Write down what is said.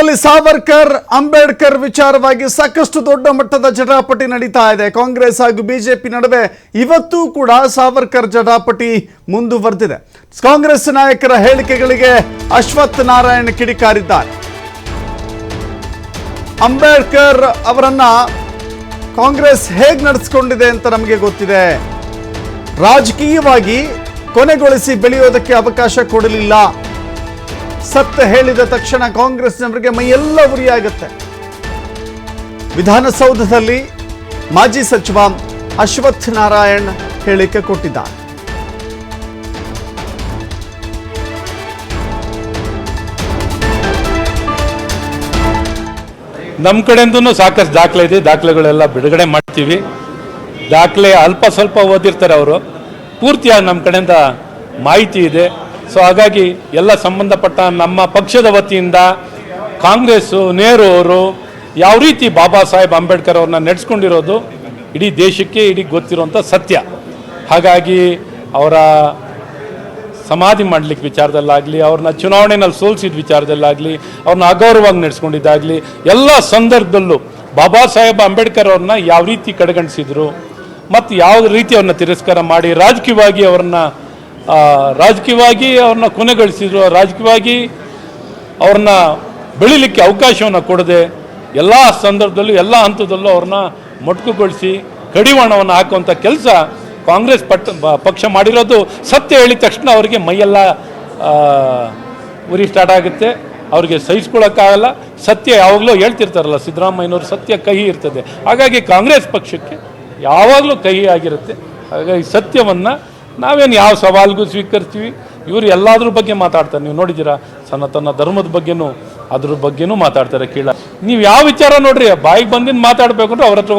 ಬೆಂಗಳೂರಲ್ಲಿ ಸಾವರ್ಕರ್ ಅಂಬೇಡ್ಕರ್ ವಿಚಾರವಾಗಿ ಸಾಕಷ್ಟು ದೊಡ್ಡ ಮಟ್ಟದ ಜಟಾಪಟಿ ನಡೀತಾ ಇದೆ. ಕಾಂಗ್ರೆಸ್ ಹಾಗೂ ಬಿಜೆಪಿ ನಡುವೆ ಇವತ್ತೂ ಕೂಡ ಸಾವರ್ಕರ್ ಜಟಾಪಟಿ ಮುಂದುವರೆದಿದೆ. ಕಾಂಗ್ರೆಸ್ ನಾಯಕರ ಹೇಳಿಕೆಗಳಿಗೆ ಅಶ್ವಥ್ ನಾರಾಯಣ್ ಕಿಡಿಕಾರಿದ್ದಾರೆ. ಅಂಬೇಡ್ಕರ್ ಅವರನ್ನ ಕಾಂಗ್ರೆಸ್ ಹೇಗೆ ನಡೆಸಿಕೊಂಡಿದೆ ಅಂತ ನಮಗೆ ಗೊತ್ತಿದೆ. ರಾಜಕೀಯವಾಗಿ ಕೊನೆಗೊಳಿಸಿ ಬೆಳೆಯೋದಕ್ಕೆ ಅವಕಾಶ ಕೊಡಲಿಲ್ಲ. ಸತ್ಯ ಹೇಳಿದ ತಕ್ಷಣ ಕಾಂಗ್ರೆಸ್ನವರಿಗೆ ಮೈಯೆಲ್ಲ ಉರಿಯಾಗುತ್ತೆ. ವಿಧಾನಸೌಧದಲ್ಲಿ ಮಾಜಿ ಸಚಿವ ಅಶ್ವಥ್ ನಾರಾಯಣ್ ಹೇಳಿಕೆ ಕೊಟ್ಟಿದ್ದಾರೆ. ನಮ್ಮ ಕಡೆಯಿಂದನೂ ಸಾಕಷ್ಟು ದಾಖಲೆ ಇದೆ. ದಾಖಲೆಗಳೆಲ್ಲ ಬಿಡುಗಡೆ ಮಾಡ್ತೀವಿ. ದಾಖಲೆ ಅಲ್ಪ ಸ್ವಲ್ಪ ಓದಿರ್ತಾರೆ ಅವರು, ಪೂರ್ತಿಯಾಗಿ ನಮ್ಮ ಕಡೆಯಿಂದ ಮಾಹಿತಿ ಇದೆ. ಸೊ ಹಾಗಾಗಿ ಎಲ್ಲ ಸಂಬಂಧಪಟ್ಟ ನಮ್ಮ ಪಕ್ಷದ ವತಿಯಿಂದ ಕಾಂಗ್ರೆಸ್ಸು, ನೆಹರು ಅವರು ಯಾವ ರೀತಿ ಬಾಬಾ ಸಾಹೇಬ್ ಅಂಬೇಡ್ಕರ್ ಅವ್ರನ್ನ ನಡೆಸ್ಕೊಂಡಿರೋದು ಇಡೀ ದೇಶಕ್ಕೆ ಇಡೀ ಗೊತ್ತಿರುವಂಥ ಸತ್ಯ. ಹಾಗಾಗಿ ಅವರ ಸಮಾಧಿ ಮಾಡಲಿಕ್ಕೆ ವಿಚಾರದಲ್ಲಾಗಲಿ, ಅವ್ರನ್ನ ಚುನಾವಣೆಯಲ್ಲಿ ಸೋಲಿಸಿದ ವಿಚಾರದಲ್ಲಾಗಲಿ, ಅವ್ರನ್ನ ಅಗೌರವವಾಗಿ ನಡೆಸ್ಕೊಂಡಿದ್ದಾಗಲಿ, ಎಲ್ಲ ಸಂದರ್ಭದಲ್ಲೂ ಬಾಬಾ ಸಾಹೇಬ್ ಅಂಬೇಡ್ಕರ್ ಅವ್ರನ್ನ ಯಾವ ರೀತಿ ಕಡೆಗಣಿಸಿದ್ರು ಮತ್ತು ಯಾವ ರೀತಿ ಅವ್ರನ್ನ ತಿರಸ್ಕಾರ ಮಾಡಿ ರಾಜಕೀಯವಾಗಿ ಅವ್ರನ್ನ ಕೊನೆಗೊಳಿಸಿದ್ರು, ರಾಜಕೀಯವಾಗಿ ಅವ್ರನ್ನ ಬೆಳಿಲಿಕ್ಕೆ ಅವಕಾಶವನ್ನು ಕೊಡದೆ ಎಲ್ಲ ಸಂದರ್ಭದಲ್ಲೂ ಎಲ್ಲ ಹಂತದಲ್ಲೂ ಅವ್ರನ್ನ ಮೊಟಕುಗೊಳಿಸಿ ಕಡಿವಾಣವನ್ನು ಹಾಕುವಂಥ ಕೆಲಸ ಕಾಂಗ್ರೆಸ್ ಪಕ್ಷ ಮಾಡಿರೋದು ಸತ್ಯ ಹೇಳಿದ ತಕ್ಷಣ ಅವರಿಗೆ ಮೈಯೆಲ್ಲ ಉರಿ ಸ್ಟಾರ್ಟ್ ಆಗುತ್ತೆ. ಅವರಿಗೆ ಸಹಿಸ್ಕೊಳ್ಳೋಕ್ಕಾಗಲ್ಲ. ಸತ್ಯ ಯಾವಾಗಲೂ ಹೇಳ್ತಿರ್ತಾರಲ್ಲ ಸಿದ್ದರಾಮಯ್ಯನವರು, ಸತ್ಯ ಕಹಿ ಇರ್ತದೆ. ಹಾಗಾಗಿ ಕಾಂಗ್ರೆಸ್ ಪಕ್ಷಕ್ಕೆ ಯಾವಾಗಲೂ ಕಹಿ ಆಗಿರುತ್ತೆ. ಹಾಗಾಗಿ ಸತ್ಯವನ್ನು ನಾವೇನು ಯಾವ ಸವಾಲಿಗೂ ಸ್ವೀಕರಿಸ್ತೀವಿ. ಇವರು ಎಲ್ಲದ್ರ ಬಗ್ಗೆ ಮಾತಾಡ್ತಾರೆ. ನೀವು ನೋಡಿದ್ದೀರಾ, ಸನಾತನ ಧರ್ಮದ ಬಗ್ಗೆನೂ ಅದ್ರ ಬಗ್ಗೆನೂ ಮಾತಾಡ್ತಾರೆ. ಕೀಳ ನೀವು ಯಾವ ವಿಚಾರ ನೋಡ್ರಿ, ಬಾಯಿಗೆ ಬಂದಿದ್ದು ಮಾತಾಡಬೇಕು ಅಂದ್ರೆ ಅವ್ರ ಹತ್ರ